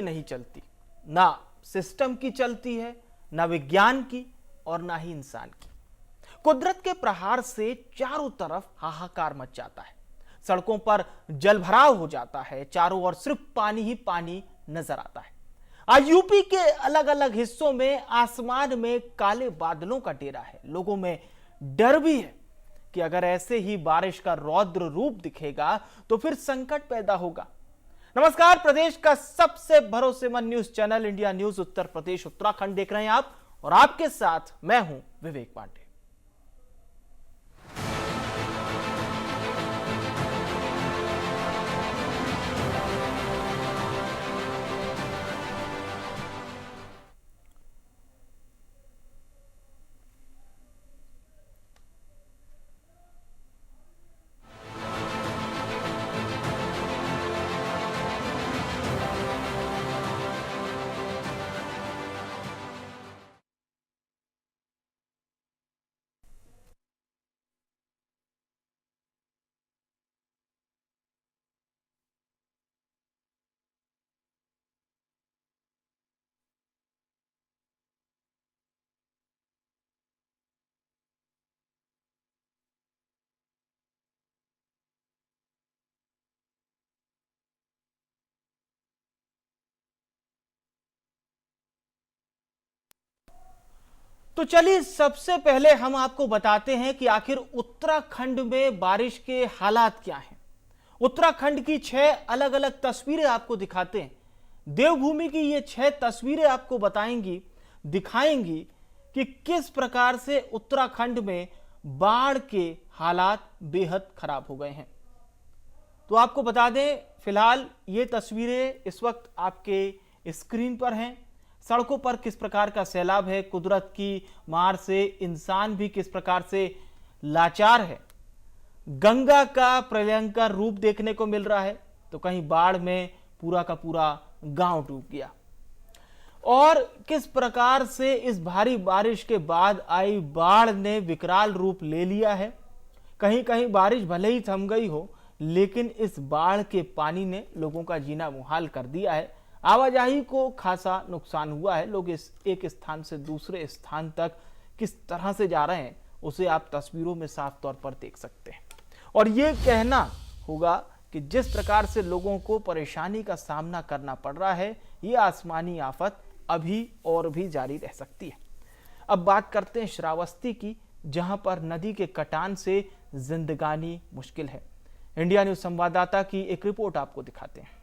नहीं चलती, ना सिस्टम की चलती है, ना विज्ञान की और ना ही इंसान की। कुदरत के प्रहार से चारों तरफ हाहाकार मच जाता है, सड़कों पर जलभराव हो जाता है, चारों ओर सिर्फ पानी ही पानी नजर आता है। आज यूपी के अलग अलग हिस्सों में आसमान में काले बादलों का डेरा है। लोगों में डर भी है कि अगर ऐसे ही बारिश का रौद्र रूप दिखेगा तो फिर संकट पैदा होगा। नमस्कार, प्रदेश का सबसे भरोसेमंद news channel India news Uttar Pradesh Uttarakhand देख रहे हैं आप, और आपके साथ मैं हूं विवेक पांडे। तो चलिए सबसे पहले हम आपको बताते हैं कि आखिर उत्तराखंड में बारिश के हालात क्या हैं। उत्तराखंड की 6 अलग अलग तस्वीरें आपको दिखाते हैं। देवभूमि की ये 6 तस्वीरें आपको दिखाएंगी कि किस प्रकार से उत्तराखंड में बाढ़ के हालात बेहद खराब हो गए हैं। तो आपको बता दें, फिलहाल ये तस्वीरें इस वक्त आपके स्क्रीन पर हैं। सड़कों पर किस प्रकार का सैलाब है, कुदरत की मार से इंसान भी किस प्रकार से लाचार है। गंगा का प्रलयंकर रूप देखने को मिल रहा है, तो कहीं बाढ़ में पूरा का पूरा गांव डूब गया। और किस प्रकार से इस भारी बारिश के बाद आई बाढ़ ने विकराल रूप ले लिया है। कहीं कहीं बारिश भले ही थम गई हो, लेकिन इस बाढ़ के पानी ने लोगों का जीना मुहाल कर दिया है। आवाजाही को खासा नुकसान हुआ है। लोग इस एक स्थान से दूसरे स्थान तक किस तरह से जा रहे हैं, उसे आप तस्वीरों में साफ तौर पर देख सकते हैं। और ये कहना होगा कि जिस प्रकार से लोगों को परेशानी का सामना करना पड़ रहा है, ये आसमानी आफत अभी और भी जारी रह सकती है। अब बात करते हैं श्रावस्ती की, जहां पर नदी के कटान से जिंदगानी मुश्किल है। इंडिया न्यूज संवाददाता की एक रिपोर्ट आपको दिखाते हैं।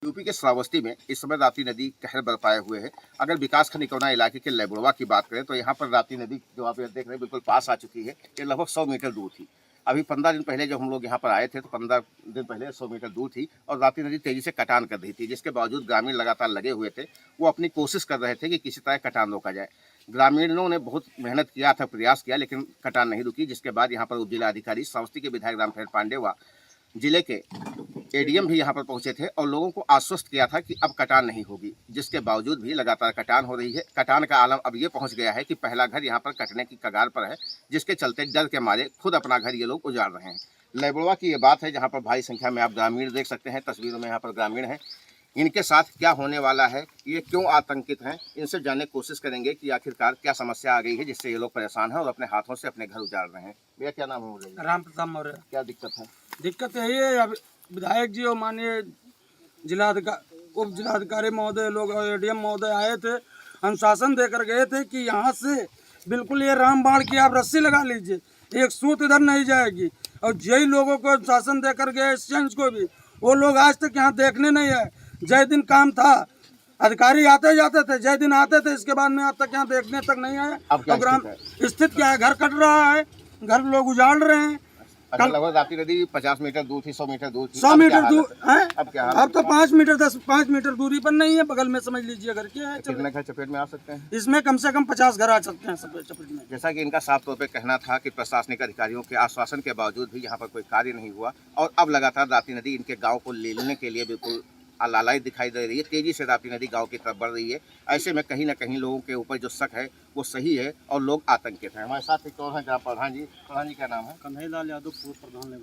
यूपी के श्रावस्ती में इस समय राप्ती नदी कहर बरपाए हुए है। अगर विकासखंड निकौना इलाके के लेबुड़वा की बात करें तो यहाँ पर राप्ती नदी जो आप देख रहे हैं बिल्कुल पास आ चुकी है। ये लगभग 100 मीटर दूर थी। अभी 15 दिन पहले जब हम लोग यहाँ पर आए थे तो 15 दिन पहले 100 मीटर दूर थी और राप्ती नदी तेजी से कटान कर रही थी, जिसके बावजूद ग्रामीण लगातार लगे हुए थे। वो अपनी कोशिश कर रहे थे कि किसी तरह कटान रोका जाए। ग्रामीणों ने बहुत मेहनत किया था, प्रयास किया, लेकिन कटान नहीं रुकी। जिसके बाद यहाँ पर उप जिला अधिकारी श्रावस्ती के विधायक रामफेर पांडे व जिले के एडीएम भी यहाँ पर पहुंचे थे और लोगों को आश्वस्त किया था कि अब कटान नहीं होगी। जिसके बावजूद भी लगातार कटान हो रही है। कटान का आलम अब ये पहुंच गया है कि पहला घर यहाँ पर कटने की कगार पर है, जिसके चलते डर के मारे खुद अपना घर ये लोग उजाड़ रहे हैं। लेबुड़वा की ये बात है जहाँ पर भारी संख्या में आप ग्रामीण देख सकते हैं। तस्वीरों में यहाँ पर ग्रामीण हैं। इनके साथ क्या होने वाला है, ये क्यों आतंकित हैं, इनसे जानने की कोशिश करेंगे कि आखिरकार क्या समस्या आ गई है जिससे ये लोग परेशान हैं और अपने हाथों से अपने घर उजाड़ रहे हैं। भैया क्या नाम है? राम प्रताप मौर्य। क्या दिक्कत है? दिक्कत यही है, अब विधायक जी और माननीय उप जिलाधिकारी महोदय लोग और एडीएम महोदय आए थे, अनुशासन देकर गए थे कि यहाँ से बिल्कुल ये रामबाण की आप रस्सी लगा लीजिए, एक सूत इधर नहीं जाएगी। और जय लोगों को अनुशासन देकर गए, एक्सचेंज को भी, वो लोग आज तक यहाँ देखने नहीं आए। जय दिन काम था, अधिकारी आते जाते थे, जय दिन आते थे, इसके बाद में आज तक यहाँ देखने तक नहीं आए। अब क्या ग्राम स्थित क्या है, घर कट रहा है, घर लोग उजाड़ रहे हैं। अच्छा, लगभग राप्ती नदी 50 मीटर दूर थी, 100 मीटर दूर थी, 100 मीटर दूर है। अब क्या अब तो 5 मीटर दूरी पर नहीं है, बगल में समझ लीजिए घर के है। कितने घर चपेट में आ सकते हैं? इसमें कम से कम 50 घर आ सकते हैं सब चपेट में। जैसा कि इनका साफ तौर पे कहना था कि प्रशासनिक अधिकारियों के आश्वासन के बावजूद भी यहाँ पर कोई कार्य नहीं हुआ और अब लगातार राप्ती नदी इनके गाँव को लेने के लिए बिल्कुल लालाई दिखाई दे रही है। तेजी से राप्ती नदी गांव की तरफ बढ़ रही है। ऐसे में कहीं ना कहीं लोगों के ऊपर जो शक है वो सही है और लोग आतंकित हैं। हमारे साथ एक और हैं ग्राम प्रधान जी। प्रधान जी क्या नाम है? कन्हैया लाल यादव, पूर्व प्रधान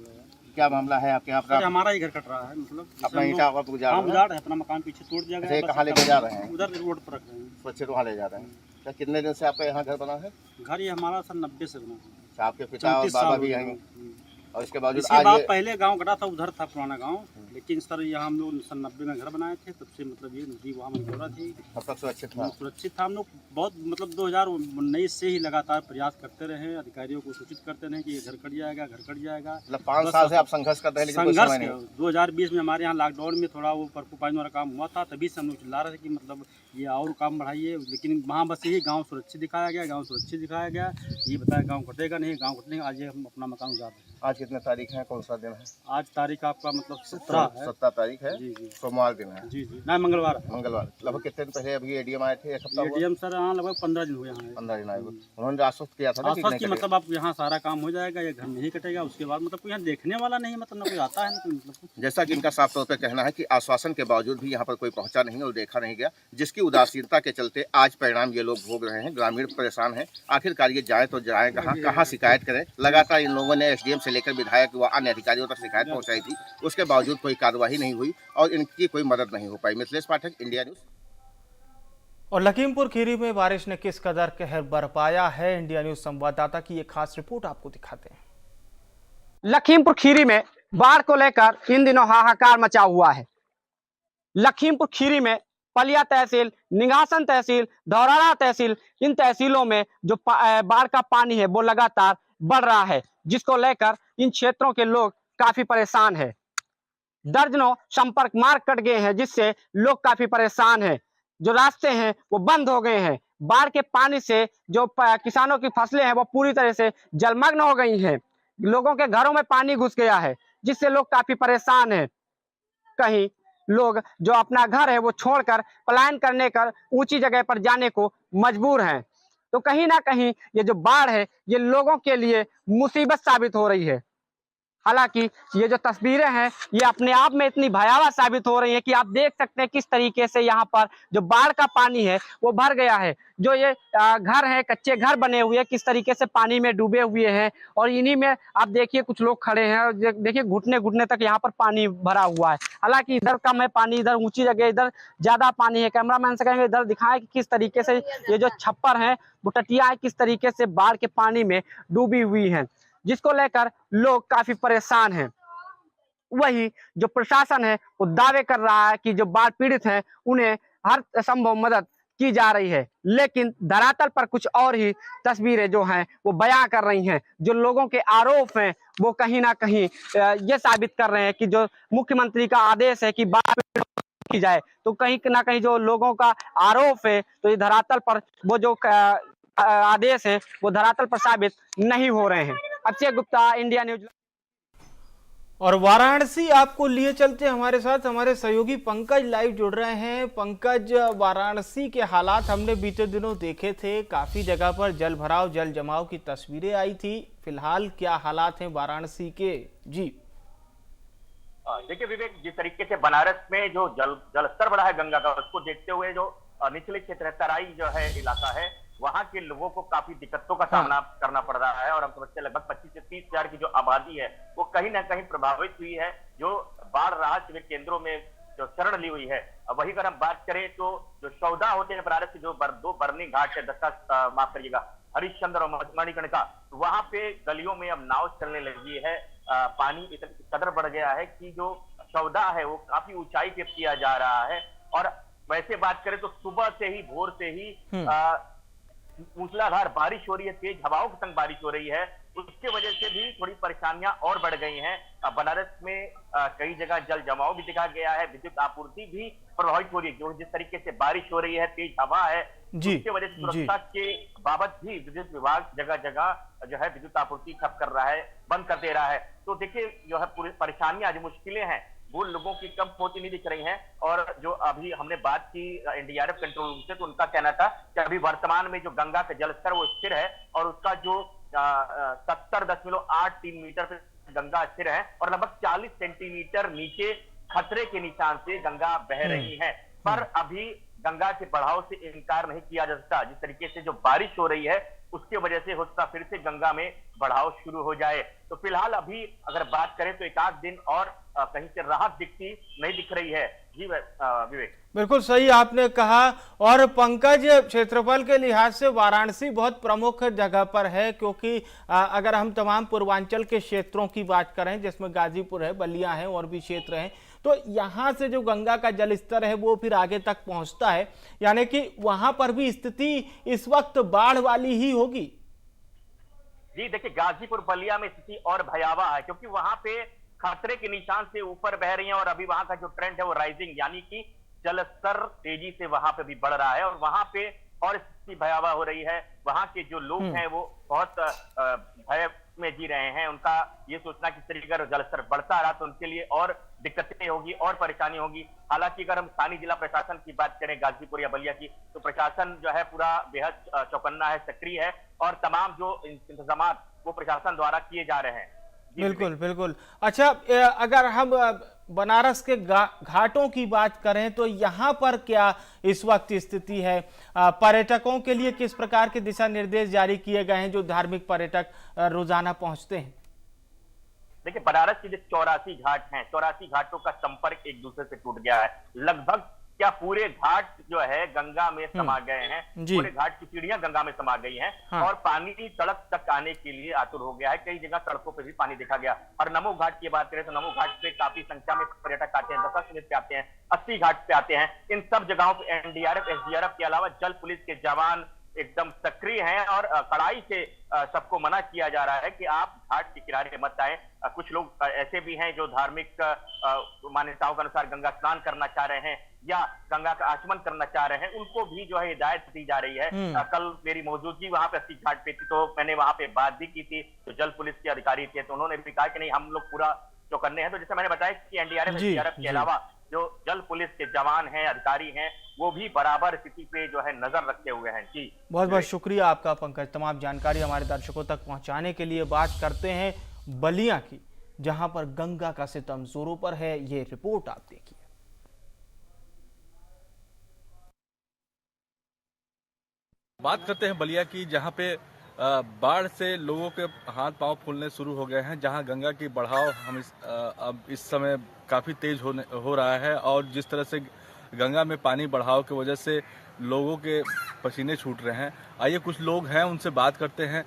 क्या मामला है आपके यहाँ सर पर? हमारा ही घर कट रहा है, मतलब जैसे अपना हम ईटा लोग- वगैरह गुजार हाँ रहे हैं? उजाड़ है, अपना मकान पीछे तोड़ दिया गया अच्छा, ये है, कहाँ बस लेके जा रहे हैं? उधर रोड पर रख रहे हैं। सुरक्षित वहाँ ले जा रहे हैं। क्या कितने दिन से आपका यहाँ घर बना है? घर ये हमारा सर 90 से बना है। अच्छा, आपके पिता और 34 बाबा साल भी हो यहीं, गए। और इसके बावजूद इसके आज बाद ये पहले गांव कटा था, उधर था पुराना गांव, लेकिन सर यहाँ हम लोग सन 90 में घर बनाए थे, तब से मतलब ये नदी वहाँ मंगोरा थी, तब तक सुरक्षित था। सुरक्षित था। हम लोग बहुत मतलब 2019 से ही लगातार प्रयास करते रहे, अधिकारियों को सूचित करते रहे कि ये घर कट जाएगा, घर कट जाएगा। मतलब 5 बस साल से आप संघर्ष कर रहे हैं, लेकिन कोई संघर्ष समय नहीं। 2020 में हमारे यहाँ लॉकडाउन में थोड़ा वो परपू पानी वाला काम हुआ था, तभी से हम लोग चिल्ला रहे थे कि मतलब ये और काम बढ़ाइए, लेकिन वहाँ बस यही गांव सुरक्षित दिखाया गया, गांव सुरक्षित दिखाया गया। ये बताया गांव कटेगा नहीं, गांव कटने आज ये हम अपना मकान उजाड़ रहे हैं। आज कितने तारीख है, कौन सा दिन है? आज तारीख आपका मतलब 17 है। 17 तारीख है, जी जी सोमवार दिन है, जी जी, नहीं मंगलवार है। मंगलवार। लगभग कितने दिन पहले अभी एडीएम आए थे? एक हफ्ता हुआ? एडीएम सर हाँ लगभग 15 दिन हुए यहाँ। 15 दिन आए हुए। उन्होंने आश्वस्त किया था ना कि आसपास नहीं की कटेगा। मतलब आप यहाँ सारा काम हो जाएगा, ये घर नहीं कटेगा, उसके बाद मतलब कोई यहाँ देखने वाला नहीं, मतलब ना कोई आता है ना कोई मतलब कुछ। जैसा कि इनका साफ तौर पर कहना है कि आश्वासन के बावजूद भी यहाँ पर कोई पहुंचा नहीं और देखा नहीं गया, जिसकी उदासीनता के चलते आज परिणाम ये लोग भोग रहे हैं। ग्रामीण परेशान हैं, आखिरकार ये जाए तो जाए कहाँ, कहाँ शिकायत करें। लगातार इन लोगों ने एसडीएम से लेकर विधायक व अन्य अधिकारियों तक शिकायत पहुंचाई थी, उसके बावजूद कोई कार्रवाई नहीं हुई और इनकी कोई मदद नहीं हो पाई। मिथिलेश पाठक, इंडिया न्यूज। और लखीमपुर खीरी में बारिश ने किस कदर कहर बरपाया है, इंडिया न्यूज संवाददाता की एक खास रिपोर्ट आपको दिखाते हैं। लखीमपुर खीरी में बाढ़ को लेकर इन दिनों हाहाकार मचा हुआ है। लखीमपुर खीरी में पलिया तहसील, निघासन तहसील, धौराड़ा तहसील, इन तहसीलों में जो बाढ़ का पानी है वो लगातार बढ़ रहा है, जिसको लेकर इन क्षेत्रों के लोग काफी परेशान हैं। दर्जनों संपर्क मार्ग कट गए हैं, जिससे लोग काफी परेशान हैं। जो रास्ते हैं वो बंद हो गए हैं। बाढ़ के पानी से जो किसानों की फसलें हैं वो पूरी तरह से जलमग्न हो गई हैं। लोगों के घरों में पानी घुस गया है, जिससे लोग काफी परेशान हैं। कहीं लोग जो अपना घर है वो छोड़कर पलायन करने कर ऊंची जगह पर जाने को मजबूर हैं। तो कहीं ना कहीं ये जो बाढ़ है ये लोगों के लिए मुसीबत साबित हो रही है। हालांकि ये जो तस्वीरें हैं ये अपने आप में इतनी भयावह साबित हो रही है कि आप देख सकते हैं किस तरीके से यहाँ पर जो बाढ़ का पानी है वो भर गया है। जो ये घर है, कच्चे घर बने हुए किस तरीके से पानी में डूबे हुए हैं, और इन्हीं में आप देखिए कुछ लोग खड़े हैं और देखिए घुटने घुटने तक यहाँ पर पानी भरा हुआ है। हालांकि इधर कम है पानी, इधर ऊंची जगह, इधर ज्यादा पानी है। कैमरामैन से कहेंगे इधर दिखाएं कि किस तरीके से ये जो छप्पर है वो टटिया है, किस तरीके से बाढ़ के पानी में डूबी हुई है, जिसको लेकर लोग काफी परेशान हैं। वही जो प्रशासन है वो दावे कर रहा है कि जो बाढ़ पीड़ित हैं उन्हें हर संभव मदद की जा रही है, लेकिन धरातल पर कुछ और ही तस्वीरें जो हैं वो बयां कर रही हैं। जो लोगों के आरोप हैं वो कहीं ना कहीं ये साबित कर रहे हैं कि जो मुख्यमंत्री का आदेश है कि बाढ़ की जाए, तो कहीं ना कहीं जो लोगों का आरोप है तो ये धरातल पर वो जो आदेश है वो धरातल पर साबित नहीं हो रहे हैं। Akshay Gupta, India news. और वाराणसी आपको लिए चलते हमारे साथ हमारे सहयोगी पंकज लाइव जुड़ रहे हैं। पंकज, वाराणसी के हालात हमने बीते दिनों देखे थे, काफी जगह पर जल भराव, जल जमाव की तस्वीरें आई थी। फिलहाल क्या हालात हैं वाराणसी के? जी देखिए विवेक, जिस तरीके से बनारस में जो जल स्तर बढ़ा है गंगा का, उसको देखते हुए जो निचले क्षेत्र है, तराई जो है इलाका है, वहां के लोगों को काफी दिक्कतों का सामना करना पड़ रहा है। और हम समझते हैं लगभग 25 से 30 हजार की जो आबादी है वो कहीं ना कहीं प्रभावित हुई है, जो बाढ़ राहत शिविर केंद्रों में जो शरण ली हुई है। वही अगर हम बात करें तो जो सौदा होते हैं बनारस के जो दो बरनी घाट है, माफ करिएगा, हरिश्चंद्र और मणिकर्णिका, वहां पे गलियों में अब नाव चलने लगी है। पानी इतना कदर बढ़ गया है कि जो सौदा है वो काफी ऊंचाई पे किया जा रहा है। और वैसे बात करें तो सुबह से ही, भोर से ही मूसलाधार बारिश हो रही है, तेज हवाओं के संग बारिश हो रही है। उसके वजह से भी थोड़ी परेशानियां और बढ़ गई हैं। बनारस में कई जगह जल जमाव भी दिखा गया है, विद्युत आपूर्ति भी प्रभावित हो रही है। जो जिस तरीके से बारिश हो रही है, तेज हवा है, उसके वजह से सुरक्षा के बाबत भी विद्युत विभाग जगह जगह जो है विद्युत आपूर्ति ठप कर रहा है, बंद कर दे रहा है। तो देखिए जो है पूरी परेशानियां, जो मुश्किलें हैं वो लोगों की कम होती नहीं दिख रही हैं। और जो अभी हमने बात की एनडीआरएफ कंट्रोल रूम से, तो उनका कहना था कि अभी वर्तमान में जो गंगा का जलस्तर वो स्थिर है और उसका जो 70.83 मीटर पे गंगा स्थिर है और लगभग 40 सेंटीमीटर नीचे खतरे के निशान से गंगा बह रही है। पर अभी गंगा के बढ़ाव से इनकार नहीं किया जा सकता। जिस तरीके से जो बारिश हो रही है उसके वजह से हो सकता फिर से गंगा में बढ़ाव शुरू हो जाए। तो फिलहाल अभी अगर बात करें तो एक आध दिन और कहीं से राहत दिखती नहीं दिख रही है। जी विवेक, बिल्कुल सही आपने कहा। और पंकज, क्षेत्रफल के लिहाज से वाराणसी बहुत प्रमुख जगह पर है, क्योंकि अगर हम तमाम पूर्वांचल के क्षेत्रों की बात करें जिसमें गाजीपुर है, बलिया है और भी क्षेत्र हैं, तो यहाँ से जो गंगा का जल स्तर है वो फिर आगे तक पहुंचता है, यानी कि वहां पर भी स्थिति इस वक्त बाढ़ वाली ही होगी। जी देखिए, गाजीपुर बलिया में स्थिति और भयावह है, क्योंकि वहां पे खतरे के निशान से ऊपर बह रही है और अभी वहां का जो ट्रेंड है वो राइजिंग, यानी कि जल स्तर तेजी से वहां पे भी बढ़ रहा है और वहां पे और स्थिति भयावह हो रही है। वहां के जो लोग हैं वो बहुत भय में जी रहे हैं। उनका ये सोचना कि तरीके अगर जल स्तर बढ़ता रहा तो उनके लिए और दिक्कतें होगी और परेशानी होगी। हालांकि अगर हम स्थानीय जिला प्रशासन की बात करें गाजीपुर या बलिया की, तो प्रशासन जो है पूरा बेहद चौकन्ना है, सक्रिय है और तमाम जो इंतजाम वो प्रशासन द्वारा किए जा रहे हैं। बिल्कुल बिल्कुल। अच्छा, अगर हम बनारस के घाटों की बात करें तो यहाँ पर क्या इस वक्त स्थिति है? पर्यटकों के लिए किस प्रकार के दिशा निर्देश जारी किए गए हैं जो धार्मिक पर्यटक रोजाना पहुंचते हैं? देखिए, बनारस के जो 84 घाट हैं, 84 घाटों का संपर्क एक दूसरे से टूट गया है। लगभग क्या पूरे घाट जो है गंगा में समा गए हैं, पूरे घाट की सीढ़ियां गंगा में समा गई हैं। हाँ। और पानी सड़क तक आने के लिए आतुर हो गया है। कई जगह सड़कों पर भी पानी देखा गया। और नमो घाट की बात करें तो नमो घाट पे काफी संख्या में पर्यटक आते हैं, 10 मिनट पे आते हैं, 80 घाट पे आते हैं। इन सब जगहों पे एनडीआरएफ, एसडीआरएफ के अलावा जल पुलिस के जवान एकदम सक्रिय हैं और कड़ाई से सबको मना किया जा रहा है कि आप घाट के किनारे मत आए। कुछ लोग ऐसे भी हैं जो धार्मिक मान्यताओं के अनुसार गंगा स्नान करना चाह रहे हैं या गंगा का आचमन करना चाह रहे हैं, उनको भी जो है हिदायत दी जा रही है। कल मेरी मौजूदगी वहां पे 80 घाट पे थी तो मैंने वहां पे बात भी की थी, तो जल पुलिस के अधिकारी थे तो उन्होंने भी कहा कि नहीं, हम लोग पूरा चौकन्ने हैं। तो जैसे मैंने बताया कि एनडीआरएफ, एसडीआरएफ के अलावा जो जल पुलिस के जवान हैं, अधिकारी हैं, वो भी बराबर स्थिति पे जो है नजर रखे हुए हैं। जी बहुत बहुत शुक्रिया आपका पंकज, तमाम जानकारी हमारे दर्शकों तक पहुंचाने के लिए। बात करते हैं बलिया की, जहां पर गंगा का सितम जोरों पर है। ये रिपोर्ट आप देखिए। बात करते हैं बलिया की, जहां पे बाढ़ से लोगों के हाथ पांव फूलने शुरू हो गए हैं, जहां गंगा की बढ़ाव अब इस समय काफ़ी तेज हो रहा है और जिस तरह से गंगा में पानी बढ़ाव की वजह से लोगों के पसीने छूट रहे हैं। आइए कुछ लोग हैं उनसे बात करते हैं।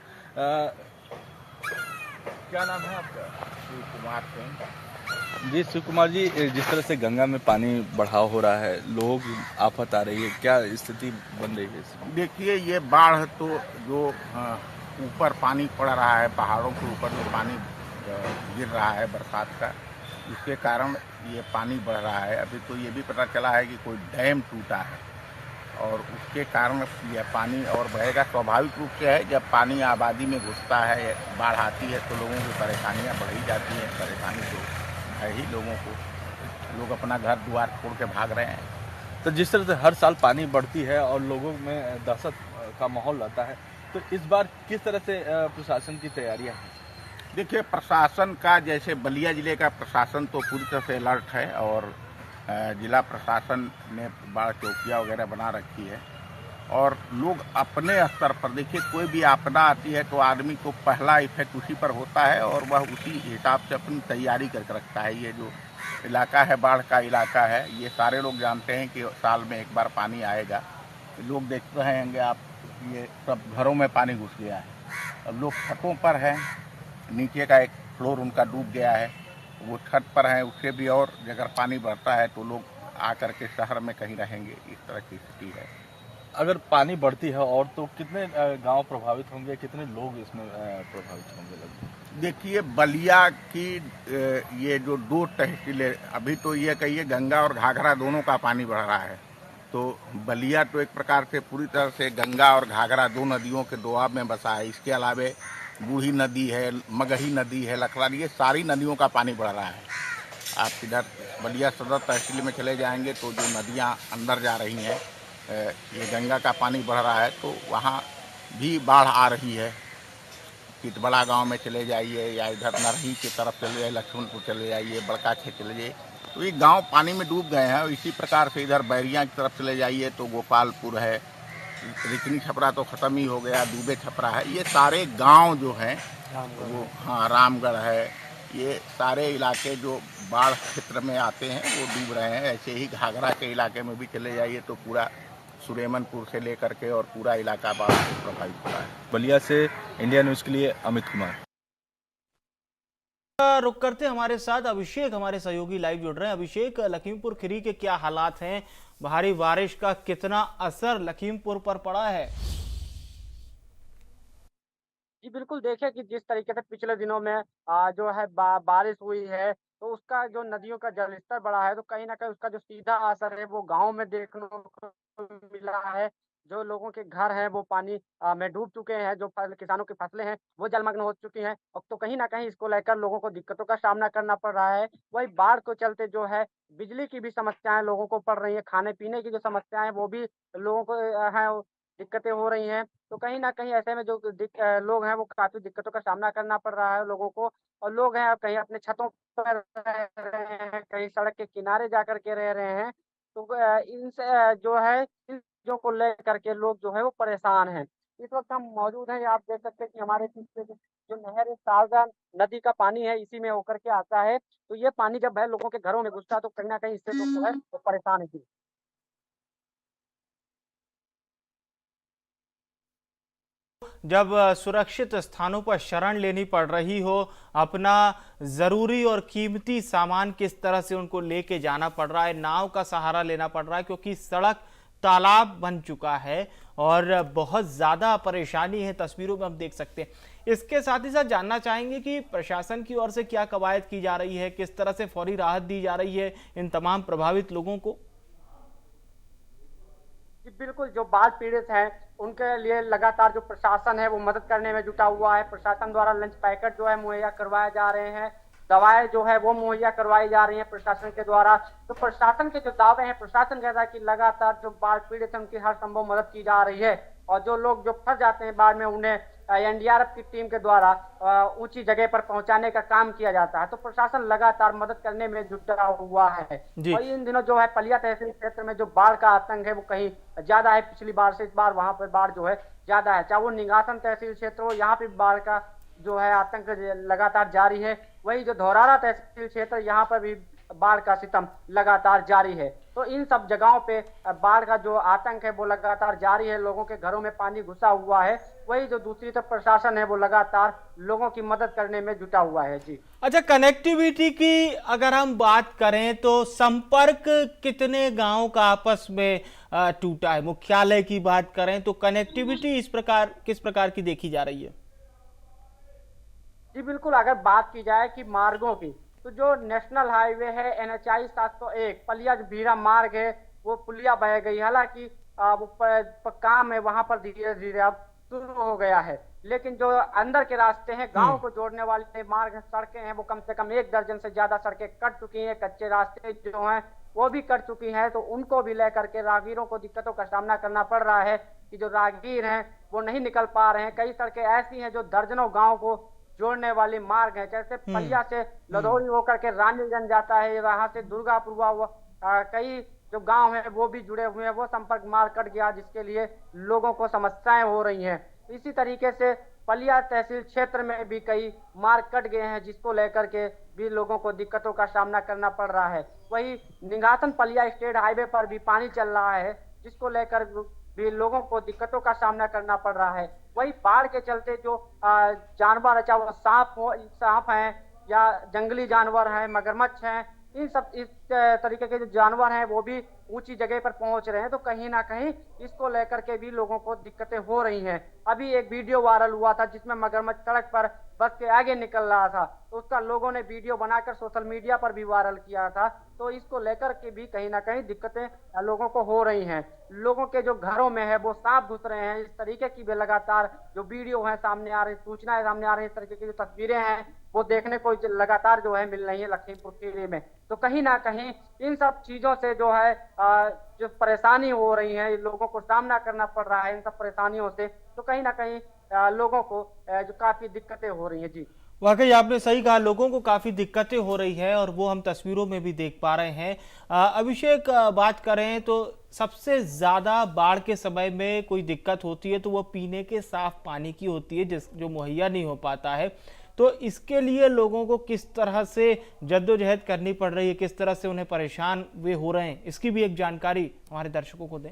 क्या नाम है आपका? शिव कुमार सिंह। जी शिव कुमार जी, जिस तरह से गंगा में पानी बढ़ाव हो रहा है, लोगों की आफत आ रही है, क्या स्थिति बन रही है इसमें? देखिए, ये बाढ़ तो जो ऊपर पानी पड़ रहा है, पहाड़ों के ऊपर जो पानी गिर रहा है बरसात का, उसके कारण ये पानी बढ़ रहा है। अभी तो ये भी पता चला है कि कोई डैम टूटा है और उसके कारण यह पानी और बढ़ेगा। स्वाभाविक रूप से है, जब पानी आबादी में घुसता है, बाढ़ आती है तो लोगों की परेशानियां बढ़ ही जाती हैं। परेशानी तो है ही लोगों को, लोग अपना घर द्वार छोड़ के भाग रहे हैं। तो जिस तरह से हर साल पानी बढ़ती है और लोगों में दहशत का माहौल रहता है, तो इस बार किस तरह से प्रशासन की तैयारियां हैं? देखिए, प्रशासन का, जैसे बलिया जिले का प्रशासन तो पूरी तरह से अलर्ट है और जिला प्रशासन ने बाढ़ चौकियाँ वगैरह बना रखी है और लोग अपने स्तर पर, देखिए कोई भी आपदा आती है तो आदमी को पहला इफेक्ट उसी पर होता है और वह उसी हिसाब से अपनी तैयारी करके रखता है। ये जो इलाका है, बाढ़ का इलाका है, ये सारे लोग जानते हैं कि साल में एक बार पानी आएगा। लोग देखते रहेंगे आप, ये सब घरों में पानी घुस गया है। अब लोग छतों पर हैं, नीचे का एक फ्लोर उनका डूब गया है, वो छत पर हैं, उससे भी और अगर पानी बढ़ता है तो लोग आकर के शहर में कहीं रहेंगे। इस तरह की स्थिति है। अगर पानी बढ़ती है और तो कितने गांव प्रभावित होंगे, कितने लोग इसमें प्रभावित होंगे लगभग? देखिए, बलिया की ये जो 2 तहसीलें, अभी तो ये कहिए गंगा और घाघरा दोनों का पानी बढ़ रहा है, तो बलिया तो एक प्रकार से पूरी तरह से गंगा और घाघरा 2 नदियों के दोआब में बसा है। इसके अलावे बूढ़ी नदी है, मगही नदी है, लखरारी, ये सारी नदियों का पानी बढ़ रहा है। आप इधर बलिया सदर तहसील में चले जाएंगे तो जो नदियां अंदर जा रही हैं, ये गंगा का पानी बढ़ रहा है तो वहाँ भी बाढ़ आ रही है। कितबड़ा गांव में चले जाइए या इधर नरही की तरफ चले जाइए, लक्ष्मणपुर चले जाइए, बड़का खेत चले जाइए, तो ये गांव पानी में डूब गए हैं। इसी प्रकार से इधर बैरिया की तरफ चले जाइए तो गोपालपुर है, रिकनी छपरा तो ख़त्म ही हो गया, दूबे छपरा है, ये सारे गांव जो हैं वो, हाँ, रामगढ़ है, ये सारे इलाके जो बाढ़ क्षेत्र में आते हैं वो डूब रहे हैं। ऐसे ही घाघरा के इलाके में भी चले जाइए तो पूरा सुरेमनपुर से लेकर के और पूरा इलाका बाढ़ से प्रभावित हो रहा है। बलिया से इंडिया न्यूज़ के लिए अमित कुमार। रुक करते हमारे साथ अभिषेक, हमारे सहयोगी लाइव जुड़ रहे हैं। अभिषेक, लखीमपुर खीरी के क्या हालात हैं? भारी बारिश का कितना असर लखीमपुर पर पड़ा है? जी बिल्कुल, देखिए कि जिस तरीके से पिछले दिनों में जो है बारिश हुई है, तो उसका जो नदियों का जलस्तर बढ़ा है, तो कहीं न कहीं उसका जो सीधा असर है वो गाँव में देखने को मिला है। जो लोगों के घर हैं वो पानी में डूब चुके हैं, जो किसानों की फसलें हैं वो जलमग्न हो चुकी हैं। और तो कहीं न कहीं इसको लेकर लोगों को दिक्कतों का सामना करना पड़ रहा है। वहीं बाढ़ को चलते जो है बिजली की भी समस्याएँ लोगों को पड़ रही हैं, खाने-पीने की जो समस्याएँ हैं वो भी लोगों को हैं, दिक्कतें हो रही हैं। तो कहीं न कहीं ऐसे में जो लोग हैं वो काफ़ी दिक्कतों का सामना करना पड़ रहा है लोगों को। और लोग हैं कहीं अपने छतों पर रह रहे हैं, कहीं सड़क के किनारे जाकर के रह रहे हैं। तो इनसे जो है इन चीज़ों को लेकर के लोग जो है वो परेशान हैं। इस वक़्त हम मौजूद हैं, आप देख सकते हैं कि हमारे पीछे जो नहर है, शारदा नदी का पानी है, इसी में होकर के आता है। तो ये पानी जब है लोगों के घरों में घुसता है तो कहीं न कहीं इससे लोग जो है वो परेशान हैं। जी। जब सुरक्षित स्थानों पर शरण लेनी पड़ रही हो, अपना ज़रूरी और कीमती सामान किस तरह से उनको लेके जाना पड़ रहा है, नाव का सहारा लेना पड़ रहा है क्योंकि सड़क तालाब बन चुका है और बहुत ज़्यादा परेशानी है, तस्वीरों में हम देख सकते हैं। इसके साथ ही साथ जानना चाहेंगे कि प्रशासन की ओर से क्या कवायद की जा रही है, किस तरह से फौरी राहत दी जा रही है इन तमाम प्रभावित लोगों को? जी बिल्कुल, जो बाढ़ पीड़ित हैं, उनके लिए लगातार जो प्रशासन है वो मदद करने में जुटा हुआ है। प्रशासन द्वारा लंच पैकेट जो है मुहैया करवाए जा रहे हैं, दवाएँ जो है वो मुहैया करवाई जा रही हैं प्रशासन के द्वारा। तो प्रशासन के जो दावे हैं, प्रशासन कहता है कि लगातार जो बाढ़ पीड़ित हैं उनकी हर संभव मदद की जा रही है और जो लोग जो फँस जाते हैं बाढ़ में उन्हें एनडीआरएफ की टीम के द्वारा ऊँची जगह पर पहुँचाने का काम किया जाता है। तो प्रशासन लगातार मदद करने में जुटा हुआ है। जी। और इन दिनों जो है पलिया तहसील क्षेत्र में जो बाढ़ का आतंक है वो कहीं ज़्यादा है, पिछली बार से इस बार वहाँ पर बाढ़ जो है ज़्यादा है। चाहे वो निगासन तहसील क्षेत्र हो, यहाँ पे बाढ़ का जो है आतंक लगातार जारी है। वही जो धौरारा तहसील क्षेत्र, यहाँ पर भी बाढ़ का सितम लगातार जारी है। तो इन सब जगहों पे बाढ़ का जो आतंक है वो लगातार जारी है, लोगों के घरों में पानी घुसा हुआ है। वही जो दूसरी तरफ प्रशासन है वो लगातार लोगों की मदद करने में जुटा हुआ है। जी। अच्छा, कनेक्टिविटी की अगर हम बात करें तो संपर्क कितने गांवों का आपस में टूटा है? मुख्यालय की बात करें तो कनेक्टिविटी किस प्रकार की देखी जा रही है? जी बिल्कुल, अगर बात की जाए कि मार्गों की, तो जो नेशनल हाईवे है NHI 701 पलिया जो बीरा मार्ग है वो पुलिया बह गई। हालांकि वो काम है वहां पर धीरे धीरे अब शुरू हो गया है, लेकिन जो अंदर के रास्ते हैं, गांव को जोड़ने वाले मार्ग सड़कें हैं, वो कम से कम 1 दर्जन से ज्यादा सड़कें कट चुकी हैं। कच्चे रास्ते जो हैं वो भी कट चुकी हैं। तो उनको भी लेकर के राहगीरों को दिक्कतों का सामना करना पड़ रहा है कि जो राहगीर हैं वो नहीं निकल पा रहे हैं। कई सड़कें ऐसी हैं जो दर्जनों गाँव को जोड़ने वाली मार्ग है, जैसे पलिया से लदौली होकर के रानीगंज जाता है, वहां से दुर्गापुर हुआ, कई जो गांव है वो भी जुड़े हुए हैं। वो संपर्क मार्ग कट गया जिसके लिए लोगों को समस्याएं हो रही हैं। इसी तरीके से पलिया तहसील क्षेत्र में भी कई मार्ग कट गए हैं जिसको लेकर के भी लोगों को दिक्कतों का सामना करना पड़ रहा है। वही निगासन पलिया स्टेट हाईवे पर भी पानी चल रहा है जिसको लेकर भी लोगों को दिक्कतों का सामना करना पड़ रहा है। वही बाढ़ के चलते जो जानवर, चाहे वो सांप हैं या जंगली जानवर हैं, मगरमच्छ हैं, इन सब इस तरीके के जो जानवर हैं वो भी ऊंची जगह पर पहुंच रहे हैं। तो कहीं ना कहीं इसको लेकर के भी लोगों को दिक्कतें हो रही हैं। अभी एक वीडियो वायरल हुआ था जिसमें मगरमच्छ सड़क पर बस के आगे निकल रहा था, तो उसका लोगों ने वीडियो बनाकर सोशल मीडिया पर भी वायरल किया था। तो इसको लेकर के भी कहीं ना कहीं दिक्कतें लोगों को हो रही हैं। लोगों के जो घरों में है वो सांप घुस रहे हैं। इस तरीके की भी लगातार जो वीडियो है सामने आ रही, सूचनाएं सामने आ रही, इस तरीके की जो तस्वीरें हैं वो देखने को लगातार जो है मिल रही है लखीमपुर खीरी में। तो कहीं ना कहीं इन सब चीजों से जो है जो परेशानी हो रही है, लोगों को सामना करना पड़ रहा है इन सब परेशानियों से। तो कहीं ना कहीं लोगों को जो काफी दिक्कतें हो रही हैं। जी वाकई आपने सही कहा, लोगों को काफी दिक्कतें हो रही है और वो हम तस्वीरों में भी देख पा रहे हैं। अभिषेक, बात करें तो सबसे ज्यादा बाढ़ के समय में कोई दिक्कत होती है तो वो पीने के साफ पानी की होती है, जो मुहैया नहीं हो पाता है। तो इसके लिए लोगों को किस तरह से जद्दोजहद करनी पड़ रही है, किस तरह से उन्हें परेशान वे हो रहे हैं, इसकी भी एक जानकारी हमारे दर्शकों को दें।